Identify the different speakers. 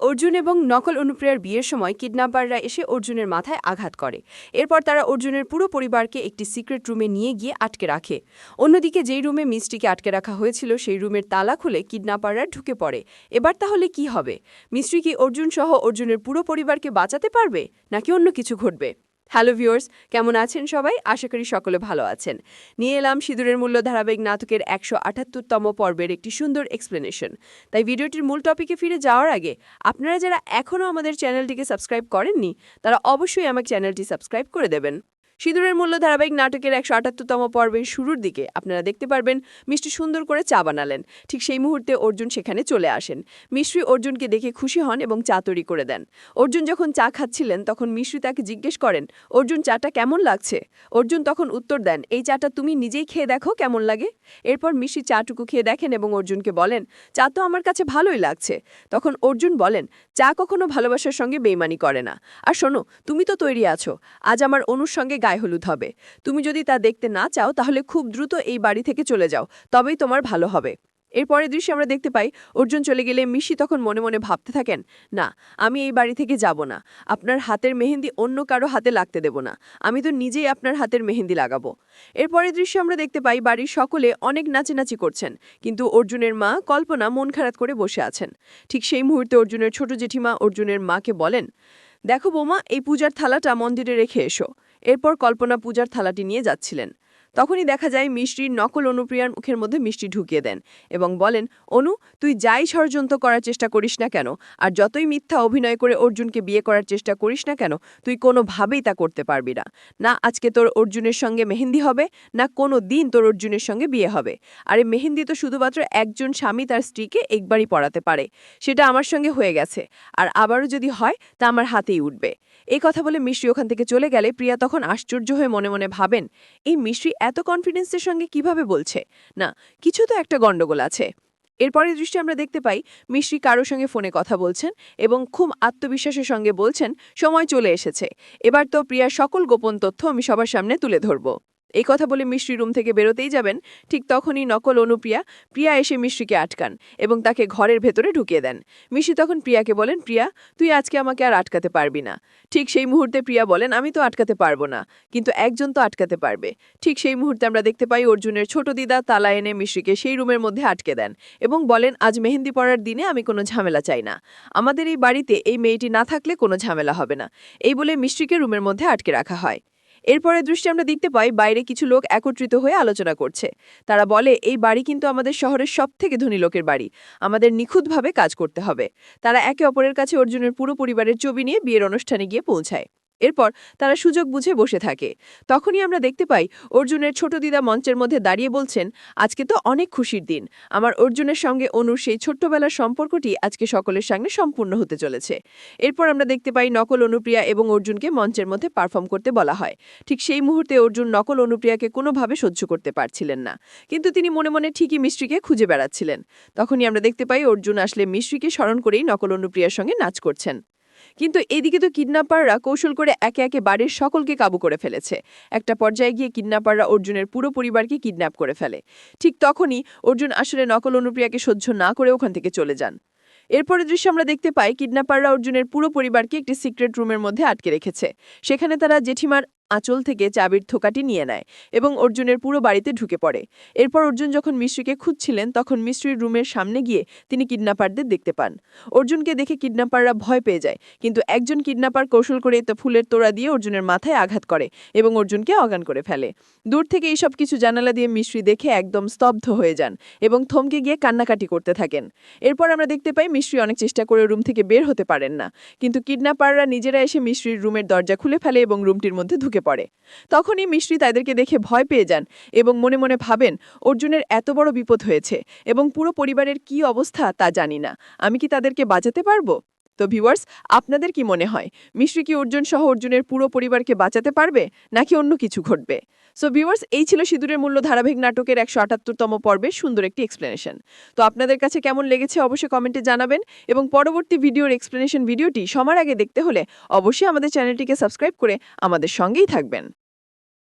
Speaker 1: অর্জুন এবং নকল অনুপ্রিয়ার বিয়ের সময় কিডন্যাপাররা এসে অর্জুনের মাথায় আঘাত করে। এরপর তারা অর্জুনের পুরো পরিবারকে একটি সিক্রেট রুমে নিয়ে গিয়ে আটকে রাখে। অন্যদিকে যেই রুমে মিষ্টিকে আটকে রাখা হয়েছিল সেই রুমের তালা খুলে কিডন্যাপাররা ঢুকে পড়ে। এবার তাহলে কি হবে? মিষ্টি কি অর্জুন সহ অর্জুনের পুরো পরিবারকে বাঁচাতে পারবে, নাকি অন্য কিছু ঘটবে? হ্যালো ভিউয়ার্স, কেমন আছেন সবাই? আশা করি সকলে ভালো আছেন। নিয়ে এলাম সিঁদুরের মূল্য ধারাবাহিক নাটকের ১৭৮তম পর্বের একটি সুন্দর এক্সপ্লেনেশন। তাই ভিডিওটির মূল টপিকে ফিরে যাওয়ার আগে আপনারা যারা এখনও আমাদের চ্যানেলটিকে সাবস্ক্রাইব করেননি তারা অবশ্যই আমার চ্যানেলটি সাবস্ক্রাইব করে দেবেন। সিঁদুরের মূল্য ধারাবাহিক নাটকের ১৭৮তম পর্বের শুরুর দিকে আপনারা দেখতে পারবেন মিষ্টি সুন্দর করে চা বানালেন। ঠিক সেই মুহূর্তে অর্জুন সেখানে চলে আসেন। মিষ্টি অর্জুনকে দেখে খুশি হন এবং চা তৈরি করে দেন। অর্জুন যখন চা খাচ্ছিলেন তখন মিষ্টি তাকে জিজ্ঞেস করেন, অর্জুন চাটা কেমন লাগছে? অর্জুন তখন উত্তর দেন, এই চাটা তুমি নিজেই খেয়ে দেখো কেমন লাগে। এরপর মিষ্টি চাটুকু খেয়ে দেখেন এবং অর্জুনকে বলেন, চা তো আমার কাছে ভালোই লাগছে। তখন অর্জুন বলেন, চা কখনো ভালোবাসার সঙ্গে বেইমানি করে না। আর শোনো, তুমি তো তৈরি আছো, আজ আমার অনুর সঙ্গে গায়ে হলুদ হবে। তুমি যদি তা দেখতে না চাও তাহলে খুব দ্রুত এই বাড়ি থেকে চলে যাও, তবেই তোমার ভালো হবে। এরপরের দৃশ্যে আমরা দেখতে পাই অর্জুন চলে গেলে মিষ্টি তখন মনে মনে ভাবতে থাকেন, না, আমি এই বাড়ি থেকে যাব না। আপনার হাতের মেহেন্দি অন্য কারো হাতে লাগতে দেব না। আমি তো নিজেই আপনার হাতের মেহেন্দি লাগাবো। এরপরের দৃশ্যে আমরা দেখতে পাই বাড়ির সকলে অনেক নাচানাচি করছেন, কিন্তু অর্জুনের মা কল্পনা মন খারাপ করে বসে আছেন। ঠিক সেই মুহূর্তে অর্জুনের ছোট জেঠিমা অর্জুনের মাকে বলেন, দেখো বৌমা, এই পূজার থালাটা মন্দিরে রেখে এসো। এরপর কল্পনা পূজার থালাটি নিয়ে যাচ্ছিলেন। তখনই দেখা যায় মিষ্টির নকল অনুপ্রিয়ার মুখের মধ্যে মিষ্টি ঢুকিয়ে দেন এবং বলেন, অনু, তুই যাই ষড়যন্ত্র করার চেষ্টা করিস না কেন, আর যতই মিথ্যা অভিনয় করে অর্জুনকে বিয়ে করার চেষ্টা করিস না কেন, তুই কোনোভাবেই তা করতে পারবি না। না আজকে তোর অর্জুনের সঙ্গে মেহেন্দি হবে, না কোনো দিন তোর অর্জুনের সঙ্গে বিয়ে হবে। আর এই মেহেন্দি তো শুধুমাত্র একজন স্বামী তার স্ত্রীকে একবারই পড়াতে পারে। সেটা আমার সঙ্গে হয়ে গেছে, আর আবারও যদি হয় তা আমার হাতেই উঠবে। এই কথা বলে মিষ্টি ওখান থেকে চলে গেলে প্রিয়া তখন আশ্চর্য হয়ে মনে মনে ভাবেন, এই মিষ্টি এত কনফিডেন্সের সঙ্গে কিভাবে বলছে? না, কিছু তো একটা গন্ডগোল আছে। এরপরের দৃষ্টি আমরা দেখতে পাই মিষ্টি কারোর সঙ্গে ফোনে কথা বলছেন এবং খুব আত্মবিশ্বাসের সঙ্গে বলছেন, সময় চলে এসেছে, এবার তো প্রিয়ার সকল গোপন তথ্য আমি সবার সামনে তুলে ধরব। এই কথা বলে মিষ্টি রুম থেকে বেরোতেই যাবেন, ঠিক তখনই নকল প্রিয়া এসে মিষ্টিকে আটকান এবং তাকে ঘরের ভেতরে ঢুকিয়ে দেন। মিষ্টি তখন প্রিয়াকে বলেন, প্রিয়া, তুই আজকে আমাকে আর আটকাতে পারবি না। ঠিক সেই মুহূর্তে প্রিয়া বলেন, আমি তো আটকাতে পারবো না, কিন্তু একজন তো আটকাতে পারবে। ঠিক সেই মুহূর্তে আমরা দেখতে পাই অর্জুনের ছোট দিদা তালা এনে মিষ্টিকে সেই রুমের মধ্যে আটকে দেন এবং বলেন, আজ মেহেন্দি পড়ার দিনে আমি কোনো ঝামেলা চাই না। আমাদের এই বাড়িতে এই মেয়েটি না থাকলে কোনো ঝামেলা হবে না। এই বলে মিষ্টিকে রুমের মধ্যে আটকে রাখা হয়। এরপরে দৃষ্টি আমরা দেখতে পাই বাইরে কিছু লোক একত্রিত হয়ে আলোচনা করছে। তারা বলে, এই বাড়ি কিন্তু আমাদের শহরের সবথেকে ধনী লোকের বাড়ি, আমাদের নিখুঁতভাবে কাজ করতে হবে। তারা একে অপরের কাছে অর্জুনের পুরো পরিবারের ছবি নিয়ে বিয়ের অনুষ্ঠানে গিয়ে পৌঁছায়। এরপর তারা সুযোগ বুঝে বসে থাকে। তখনই আমরা দেখতে পাই অর্জুনের ছোট দিদা মঞ্চের মধ্যে দাঁড়িয়ে বলছেন, আজকে তো অনেক খুশির দিন। আমার অর্জুনের সঙ্গে অনুর সেই ছোট্টবেলার সম্পর্কটি আজকে সকলের সামনে সম্পূর্ণ হতে চলেছে। এরপর আমরা দেখতে পাই নকল অনুপ্রিয়া এবং অর্জুনকে মঞ্চের মধ্যে পারফর্ম করতে বলা হয়। ঠিক সেই মুহূর্তে অর্জুন নকল অনুপ্রিয়াকে কোনোভাবে সহ্য করতে পারছিলেন না, কিন্তু তিনি মনে মনে ঠিকই মিষ্টিকে খুঁজে বেড়াচ্ছিলেন। তখনই আমরা দেখতে পাই অর্জুন আসলে মিষ্টিকে স্মরণ করেই নকল অনুপ্রিয়ার সঙ্গে নাচ করছেন। কিন্তু এদিকে তো কিডন্যাপাররা কৌশল করে একে একে বাড়ির সকলকে কাবু করে ফেলেছে। একটা পর্যায়ে গিয়ে কিডন্যাপাররা অর্জুনের পুরো পরিবারকে কিডন্যাপ করে ফেলে। ঠিক তখনই অর্জুন আসলে নকল অনুপ্রিয়াকে সহ্য না করে ওখান থেকে চলে যান। এরপরের দৃশ্য আমরা দেখতে পাই কিডন্যাপাররা অর্জুনের পুরো পরিবারকে একটি সিক্রেট রুমের মধ্যে আটকে রেখেছে। সেখানে তারা জেঠিমার আঁচল থেকে চাবির থোকাটি নিয়ে নেয় এবং অর্জুনের পুরো বাড়িতে ঢুকে পড়ে। এরপর অর্জুন যখন মিষ্টিকে খুঁজছিলেন তখন মিষ্টির রুমের সামনে গিয়ে তিনি কিডন্যাপারদের দেখতে পান। অর্জুনকে দেখে কিডন্যাপাররা ভয় পেয়ে যায়, কিন্তু একজন কিডন্যাপার কৌশল করে ফুলের তোড়া দিয়ে অর্জুনের মাথায় আঘাত করে এবং অর্জুনকে অজ্ঞান করে ফেলে। দূর থেকে এইসব কিছু জানালা দিয়ে মিষ্টি দেখে একদম স্তব্ধ হয়ে যান এবং থমকে গিয়ে কান্নাকাটি করতে থাকেন। এরপর আমরা দেখতে পাই মিষ্টি অনেক চেষ্টা করে রুম থেকে বের হতে পারেন না, কিন্তু কিডন্যাপাররা নিজেরা এসে মিষ্টির রুমের দরজা খুলে ফেলে এবং রুমটির মধ্যে ঢুকে পড়ে। তখনই মিষ্টি তাদেরকে দেখে ভয় পেয়ে যান এবং মনে মনে ভাবেন, অর্জুনের এত বড় বিপদ হয়েছে এবং পুরো পরিবারের কি অবস্থা তা জানি না, আমি কি তাদেরকে বাঁচাতে পারবো? তো ভিউয়ার্স, আপনাদের কি মনে হয়, মিষ্টি কি অর্জুন সহ অর্জুনের পুরো পরিবারকে বাঁচাতে পারবে, নাকি অন্য কিছু ঘটবে? সো ভিউয়ার্স, এই ছিল সিঁদুরের মূল্য ধারাবাহিক নাটকের ১৭৮তম পর্বের সুন্দর একটি এক্সপ্লেনেশন। তো আপনাদের কাছে কেমন লেগেছে অবশ্যই কমেন্টে জানাবেন এবং পরবর্তী ভিডিওর এক্সপ্লেনেশন ভিডিওটি সবার আগে দেখতে হলে অবশ্যই আমাদের চ্যানেলটিকে সাবস্ক্রাইব করে আমাদের সঙ্গেই থাকবেন।